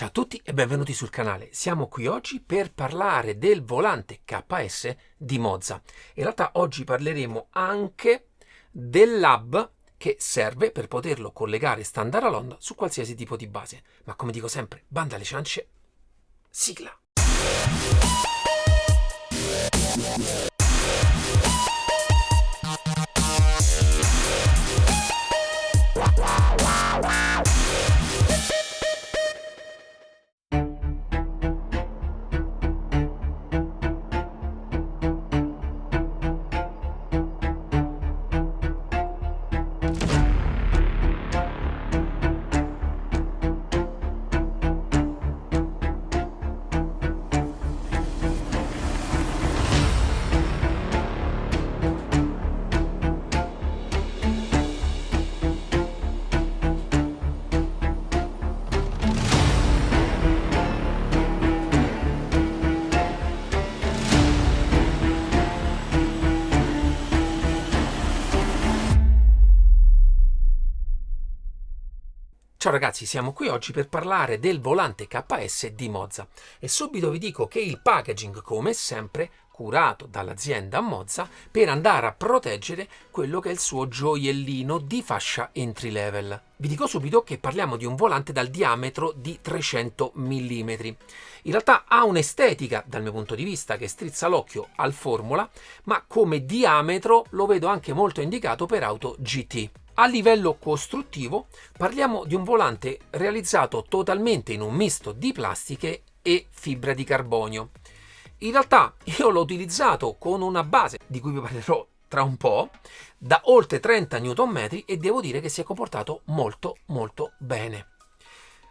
Ciao a tutti e benvenuti sul canale. Siamo qui oggi per parlare del volante KS di Moza. In realtà oggi parleremo anche dell'hub che serve per poterlo collegare standard alone su qualsiasi tipo di base. Ma come dico sempre, banda alle ciance, sigla! Ciao ragazzi, siamo qui oggi per parlare del volante KS di Moza e subito vi dico che il packaging, come sempre, curato dall'azienda Moza per andare a proteggere quello che è il suo gioiellino di fascia entry level. Vi dico subito che parliamo di un volante dal diametro di 300 mm. In realtà ha un'estetica, dal mio punto di vista, che strizza l'occhio al Formula, ma come diametro lo vedo anche molto indicato per auto GT. A livello costruttivo parliamo di un volante realizzato totalmente in un misto di plastiche e fibra di carbonio. In realtà io l'ho utilizzato con una base di cui vi parlerò tra un po', da oltre 30 Nm e devo dire che si è comportato molto bene.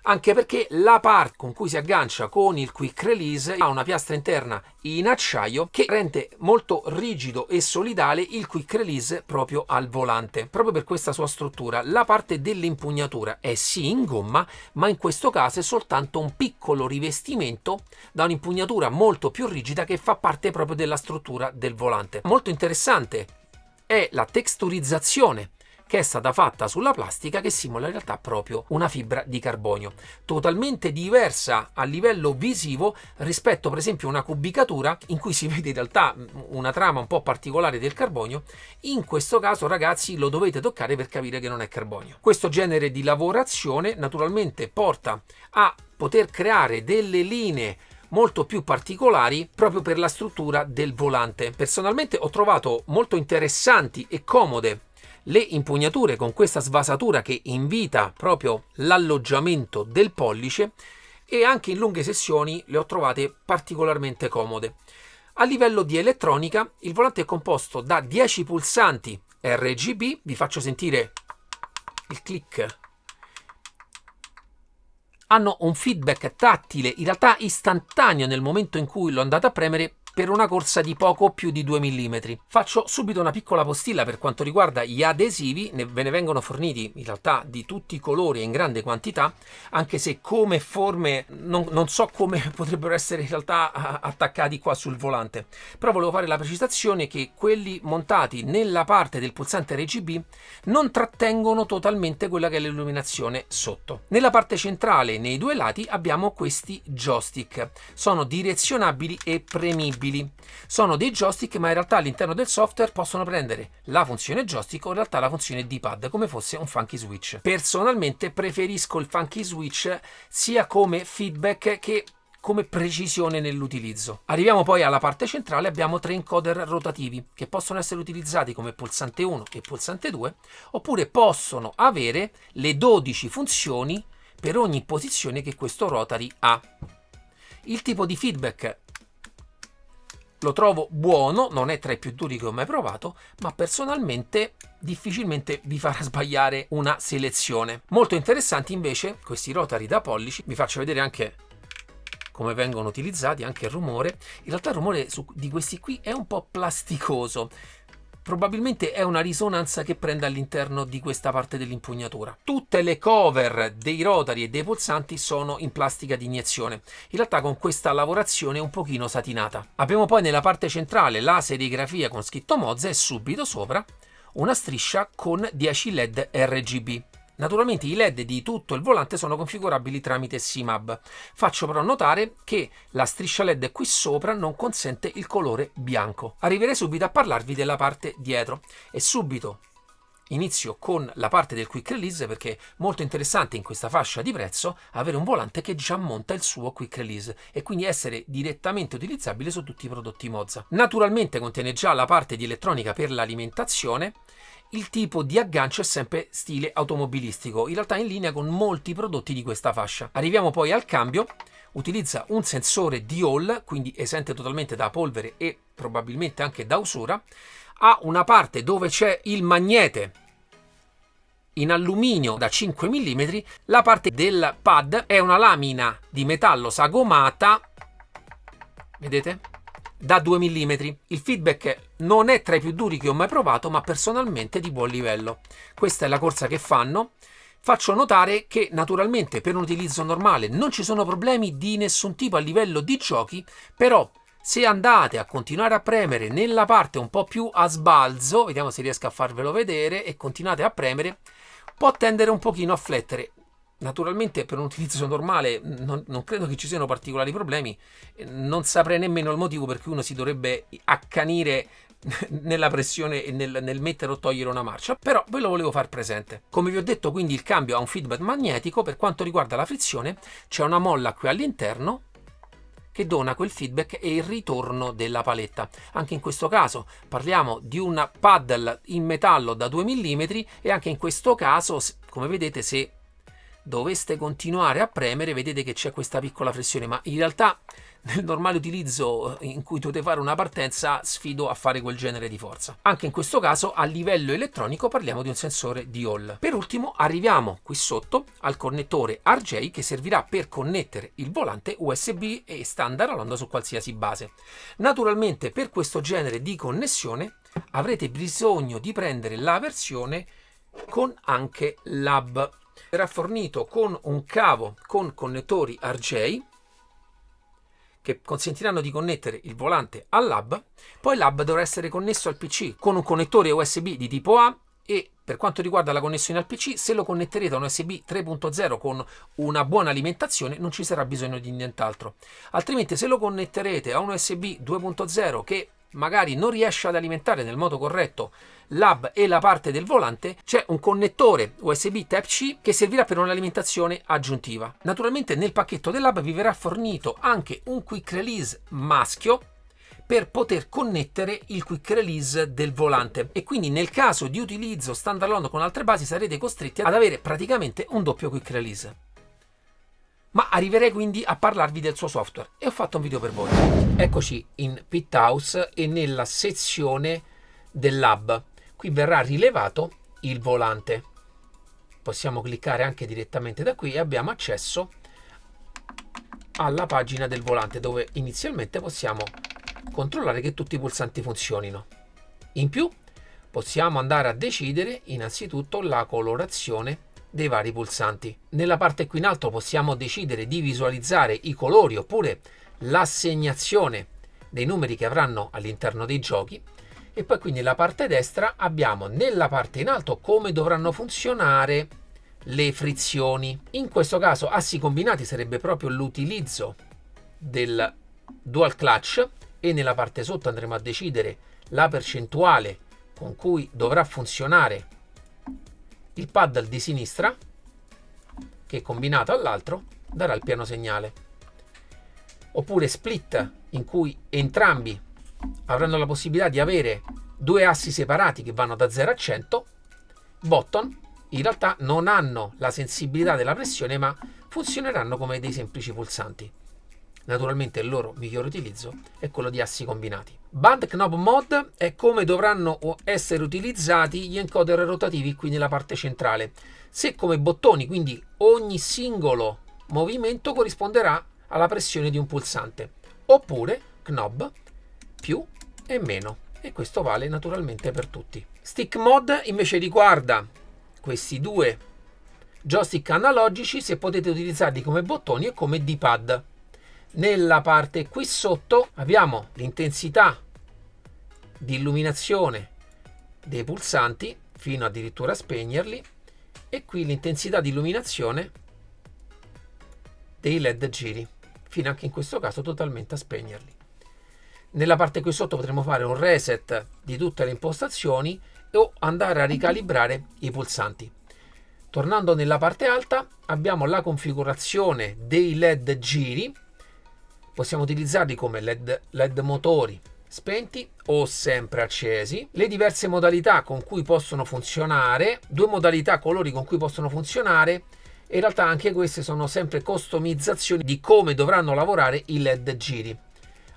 Anche perché la parte con cui si aggancia con il quick release ha una piastra interna in acciaio che rende molto rigido e solidale il quick release proprio al volante. Proprio per questa sua struttura la parte dell'impugnatura è sì in gomma, ma in questo caso è soltanto un piccolo rivestimento da un'impugnatura molto più rigida che fa parte proprio della struttura del volante. Molto interessante è la texturizzazione che è stata fatta sulla plastica, che simula in realtà proprio una fibra di carbonio, totalmente diversa a livello visivo rispetto per esempio a una cubicatura in cui si vede in realtà una trama un po' particolare del carbonio. In questo caso ragazzi lo dovete toccare per capire che non è carbonio. Questo genere di lavorazione naturalmente porta a poter creare delle linee molto più particolari proprio per la struttura del volante. Personalmente ho trovato molto interessanti e comode le impugnature con questa svasatura che invita proprio l'alloggiamento del pollice, e anche in lunghe sessioni le ho trovate particolarmente comode. A livello di elettronica il volante è composto da 10 pulsanti RGB, vi faccio sentire il click. Hanno un feedback tattile in realtà istantaneo nel momento in cui lo andate a premere, per una corsa di poco più di 2 mm. Faccio subito una piccola postilla per quanto riguarda gli adesivi, ve ne vengono forniti in realtà di tutti i colori e in grande quantità, anche se come forme non so come potrebbero essere in realtà attaccati qua sul volante, però volevo fare la precisazione che quelli montati nella parte del pulsante RGB non trattengono totalmente quella che è l'illuminazione sotto. Nella parte centrale, nei due lati, abbiamo questi joystick, sono direzionabili e premibili. Sono dei joystick, ma in realtà all'interno del software possono prendere la funzione joystick o in realtà la funzione D-pad, come fosse un funky switch. Personalmente preferisco il funky switch sia come feedback che come precisione nell'utilizzo. Arriviamo poi alla parte centrale, abbiamo 3 encoder rotativi che possono essere utilizzati come pulsante 1 e pulsante 2, oppure possono avere le 12 funzioni per ogni posizione che questo rotary ha. Il tipo di feedback lo trovo buono, non è tra i più duri che ho mai provato, ma personalmente difficilmente vi farà sbagliare una selezione. Molto interessanti invece questi rotary da pollici, vi faccio vedere anche come vengono utilizzati, anche il rumore. In realtà il rumore di questi qui è un po' plasticoso. Probabilmente è una risonanza che prende all'interno di questa parte dell'impugnatura. Tutte le cover dei rotary e dei pulsanti sono in plastica di iniezione, in realtà con questa lavorazione un pochino satinata. Abbiamo poi nella parte centrale la serigrafia con scritto Moza e subito sopra una striscia con 10 LED RGB. Naturalmente i LED di tutto il volante sono configurabili tramite CMAB. Faccio però notare che la striscia LED qui sopra non consente il colore bianco. Arriverei subito a parlarvi della parte dietro e subito inizio con la parte del quick release, perché è molto interessante in questa fascia di prezzo avere un volante che già monta il suo quick release e quindi essere direttamente utilizzabile su tutti i prodotti Mozza. Naturalmente contiene già la parte di elettronica per l'alimentazione. Il tipo di aggancio è sempre stile automobilistico, in realtà in linea con molti prodotti di questa fascia. Arriviamo poi al cambio. Utilizza un sensore di Hall, quindi esente totalmente da polvere e probabilmente anche da usura. Ha una parte dove c'è il magnete in alluminio da 5 mm, la parte del pad è una lamina di metallo sagomata, vedete? Da 2 mm. Il feedback non è tra i più duri che ho mai provato, ma personalmente di buon livello. Questa è la corsa che fanno. Faccio notare che naturalmente per un utilizzo normale non ci sono problemi di nessun tipo a livello di giochi, però se andate a continuare a premere nella parte un po' più a sbalzo, vediamo se riesco a farvelo vedere, e continuate a premere, può tendere un pochino a flettere. Naturalmente per un utilizzo normale non credo che ci siano particolari problemi, non saprei nemmeno il motivo per cui uno si dovrebbe accanire nella pressione e nel mettere o togliere una marcia, però ve lo volevo far presente. Come vi ho detto, quindi il cambio ha un feedback magnetico. Per quanto riguarda la frizione c'è una molla qui all'interno che dona quel feedback e il ritorno della paletta. Anche in questo caso parliamo di una paddle in metallo da 2 mm e anche in questo caso, come vedete, se doveste continuare a premere vedete che c'è questa piccola flessione, ma in realtà nel normale utilizzo in cui dovete fare una partenza sfido a fare quel genere di forza. Anche in questo caso a livello elettronico parliamo di un sensore di Hall. Per ultimo arriviamo qui sotto al connettore RJ che servirà per connettere il volante USB e standard Alonda su qualsiasi base. Naturalmente per questo genere di connessione avrete bisogno di prendere la versione con anche l'hub. Verrà fornito con un cavo con connettori RJ che consentiranno di connettere il volante all'hub. Poi l'hub dovrà essere connesso al PC con un connettore USB di tipo A, e per quanto riguarda la connessione al PC, se lo connetterete a un USB 3.0 con una buona alimentazione non ci sarà bisogno di nient'altro. Altrimenti se lo connetterete a un USB 2.0 che magari non riesce ad alimentare nel modo corretto l'hub e la parte del volante, c'è un connettore USB Type-C che servirà per un'alimentazione aggiuntiva. Naturalmente nel pacchetto dell'hub vi verrà fornito anche un quick release maschio per poter connettere il quick release del volante, e quindi nel caso di utilizzo standalone con altre basi sarete costretti ad avere praticamente un doppio quick release. Ma arriverei quindi a parlarvi del suo software e ho fatto un video per voi. Eccoci in Pit House e nella sezione dell'hub. Qui verrà rilevato il volante. Possiamo cliccare anche direttamente da qui e abbiamo accesso alla pagina del volante, dove inizialmente possiamo controllare che tutti i pulsanti funzionino. In più possiamo andare a decidere innanzitutto la colorazione dei vari pulsanti. Nella parte qui in alto possiamo decidere di visualizzare i colori oppure l'assegnazione dei numeri che avranno all'interno dei giochi, e poi qui nella parte destra abbiamo nella parte in alto come dovranno funzionare le frizioni. In questo caso assi combinati sarebbe proprio l'utilizzo del dual clutch, e nella parte sotto andremo a decidere la percentuale con cui dovrà funzionare il paddle di sinistra, che combinato all'altro darà il piano segnale, oppure split, in cui entrambi avranno la possibilità di avere due assi separati che vanno da 0 a 100. Button in realtà non hanno la sensibilità della pressione, ma funzioneranno come dei semplici pulsanti. Naturalmente il loro migliore utilizzo è quello di assi combinati. Band Knob Mod è come dovranno essere utilizzati gli encoder rotativi qui nella parte centrale. Se come bottoni, quindi ogni singolo movimento corrisponderà alla pressione di un pulsante, oppure knob più e meno, e questo vale naturalmente per tutti. Stick Mod invece riguarda questi due joystick analogici, se potete utilizzarli come bottoni e come D-pad. Nella parte qui sotto abbiamo l'intensità di illuminazione dei pulsanti fino addirittura a spegnerli, e qui l'intensità di illuminazione dei LED giri, fino anche in questo caso totalmente a spegnerli. Nella parte qui sotto potremo fare un reset di tutte le impostazioni o andare a ricalibrare i pulsanti. Tornando nella parte alta abbiamo la configurazione dei LED giri, possiamo utilizzarli come LED motori spenti o sempre accesi, le diverse modalità con cui possono funzionare, 2 modalità colori con cui possono funzionare, e in realtà anche queste sono sempre customizzazioni di come dovranno lavorare i LED giri.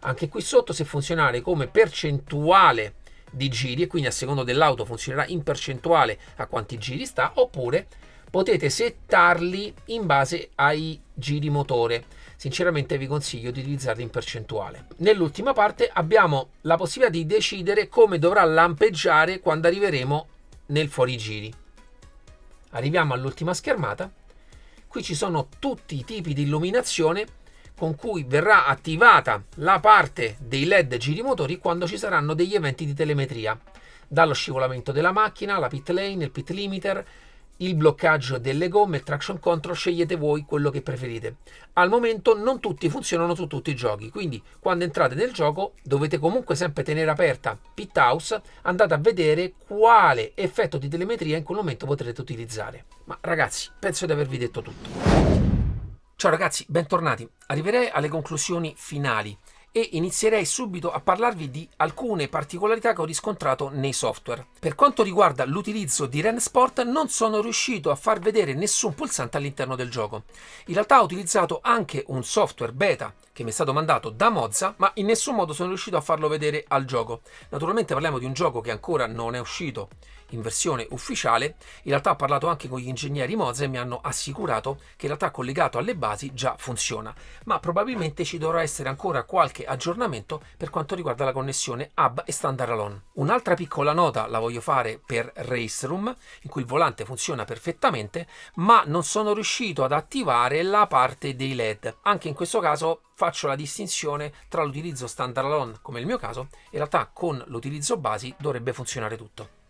Anche qui sotto, se funzionare come percentuale di giri, e quindi a seconda dell'auto funzionerà in percentuale a quanti giri sta, oppure potete settarli in base ai giri motore. Sinceramente vi consiglio di utilizzarli in percentuale. Nell'ultima parte abbiamo la possibilità di decidere come dovrà lampeggiare quando arriveremo nel fuorigiri. Arriviamo all'ultima schermata. Qui ci sono tutti i tipi di illuminazione con cui verrà attivata la parte dei LED girimotori quando ci saranno degli eventi di telemetria, dallo scivolamento della macchina, la pit lane, il pit limiter, il bloccaggio delle gomme, il traction control, scegliete voi quello che preferite. Al momento non tutti funzionano su tutti i giochi, quindi quando entrate nel gioco dovete comunque sempre tenere aperta Pit House, andate a vedere quale effetto di telemetria in quel momento potrete utilizzare. Ma ragazzi, penso di avervi detto tutto. Ciao ragazzi, bentornati. Arriverei alle conclusioni finali e inizierei subito a parlarvi di alcune particolarità che ho riscontrato nei software. Per quanto riguarda l'utilizzo di Ren Sport, non sono riuscito a far vedere nessun pulsante all'interno del gioco. In realtà ho utilizzato anche un software beta che mi è stato mandato da Mozza, ma in nessun modo sono riuscito a farlo vedere al gioco. Naturalmente parliamo di un gioco che ancora non è uscito in versione ufficiale. In realtà ho parlato anche con gli ingegneri Mozza e mi hanno assicurato che in realtà collegato alle basi già funziona, ma probabilmente ci dovrà essere ancora qualche aggiornamento per quanto riguarda la connessione hub e standalone. Un'altra piccola nota la voglio fare per Race Room, in cui il volante funziona perfettamente, ma non sono riuscito ad attivare la parte dei LED. Anche in questo caso faccio la distinzione tra l'utilizzo standalone, come il mio caso, e in realtà con l'utilizzo basi dovrebbe funzionare tutto,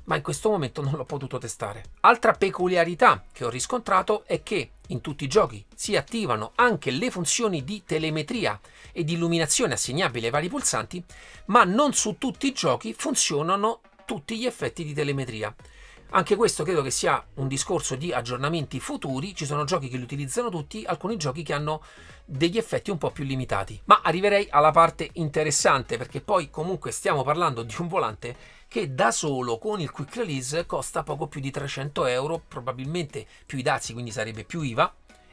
ma in questo momento non l'ho potuto testare. Altra peculiarità che ho riscontrato è che in tutti i giochi si attivano anche le funzioni di telemetria e di illuminazione assegnabili ai vari pulsanti, ma non su tutti i giochi funzionano tutti gli effetti di telemetria. Anche questo credo che sia un discorso di aggiornamenti futuri. Ci sono giochi che li utilizzano tutti, alcuni giochi che hanno degli effetti un po' più limitati. Ma arriverei alla parte interessante, perché poi comunque stiamo parlando di un volante che da solo con il quick release costa poco più di 300 euro, probabilmente più i dazi, quindi sarebbe più IVA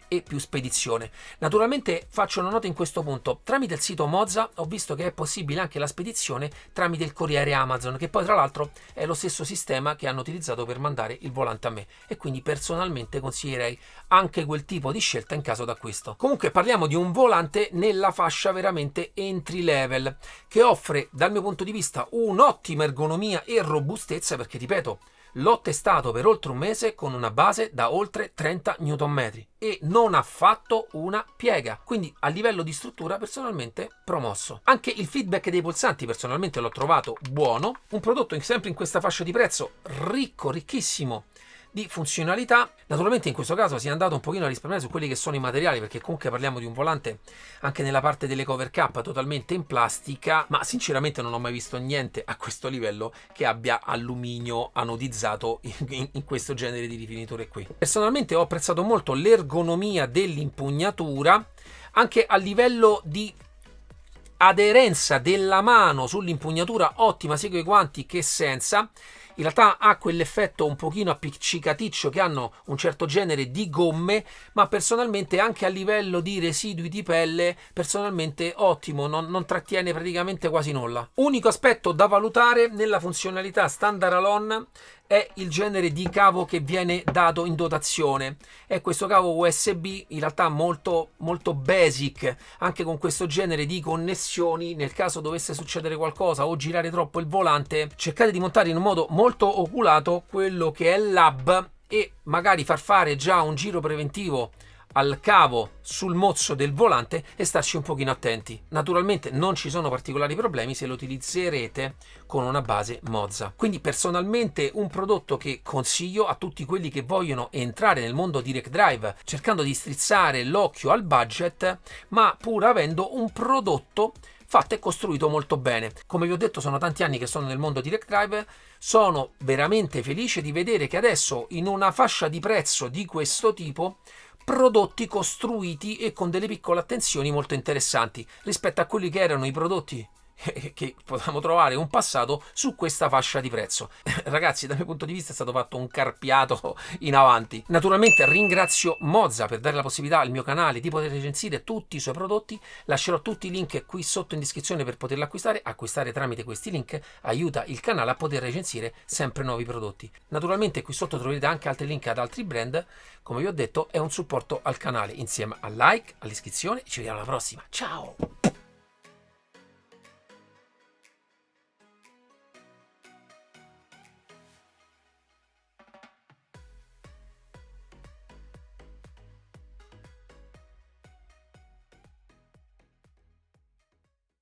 e più spedizione. Naturalmente faccio una nota in questo punto: tramite il sito Mozza ho visto che è possibile anche la spedizione tramite il corriere Amazon, che poi tra l'altro è lo stesso sistema che hanno utilizzato per mandare il volante a me, e quindi personalmente consiglierei anche quel tipo di scelta in caso d'acquisto. Comunque parliamo di un volante nella fascia veramente entry level, che offre dal mio punto di vista un'ottima ergonomia e robustezza, perché ripeto, l'ho testato per oltre un mese con una base da oltre 30 Nm e non ha fatto una piega, quindi a livello di struttura personalmente promosso. Anche il feedback dei pulsanti personalmente l'ho trovato buono, un prodotto sempre in questa fascia di prezzo, ricchissimo di funzionalità. Naturalmente in questo caso si è andato un pochino a risparmiare su quelli che sono i materiali, perché comunque parliamo di un volante anche nella parte delle cover cap totalmente in plastica, ma sinceramente non ho mai visto niente a questo livello che abbia alluminio anodizzato in questo genere di rifiniture qui. Personalmente ho apprezzato molto l'ergonomia dell'impugnatura, anche a livello di aderenza della mano sull'impugnatura, ottima sia coi guanti che senza. In realtà ha quell'effetto un pochino appiccicaticcio che hanno un certo genere di gomme, ma personalmente anche a livello di residui di pelle personalmente ottimo, non trattiene praticamente quasi nulla. Unico aspetto da valutare nella funzionalità standalone è il genere di cavo che viene dato in dotazione. È questo cavo USB in realtà molto basic, anche con questo genere di connessioni. Nel caso dovesse succedere qualcosa o girare troppo il volante, cercate di montare in un modo molto oculato quello che è l'hub e magari far fare già un giro preventivo al cavo sul mozzo del volante e starci un pochino attenti. Naturalmente non ci sono particolari problemi se lo utilizzerete con una base Mozza. Quindi personalmente un prodotto che consiglio a tutti quelli che vogliono entrare nel mondo Direct Drive cercando di strizzare l'occhio al budget, ma pur avendo un prodotto fatto e costruito molto bene. Come vi ho detto, sono tanti anni che sono nel mondo Direct Drive, sono veramente felice di vedere che adesso in una fascia di prezzo di questo tipo prodotti costruiti e con delle piccole attenzioni molto interessanti rispetto a quelli che erano i prodotti che potevamo trovare in un passato su questa fascia di prezzo. Ragazzi, dal mio punto di vista è stato fatto un carpiato in avanti. Naturalmente ringrazio Mozza per dare la possibilità al mio canale di poter recensire tutti i suoi prodotti. Lascerò tutti i link qui sotto in descrizione per poterlo acquistare. Acquistare tramite questi link aiuta il canale a poter recensire sempre nuovi prodotti. Naturalmente qui sotto troverete anche altri link ad altri brand. Come vi ho detto, è un supporto al canale insieme al like, all'iscrizione e ci vediamo alla prossima. Ciao!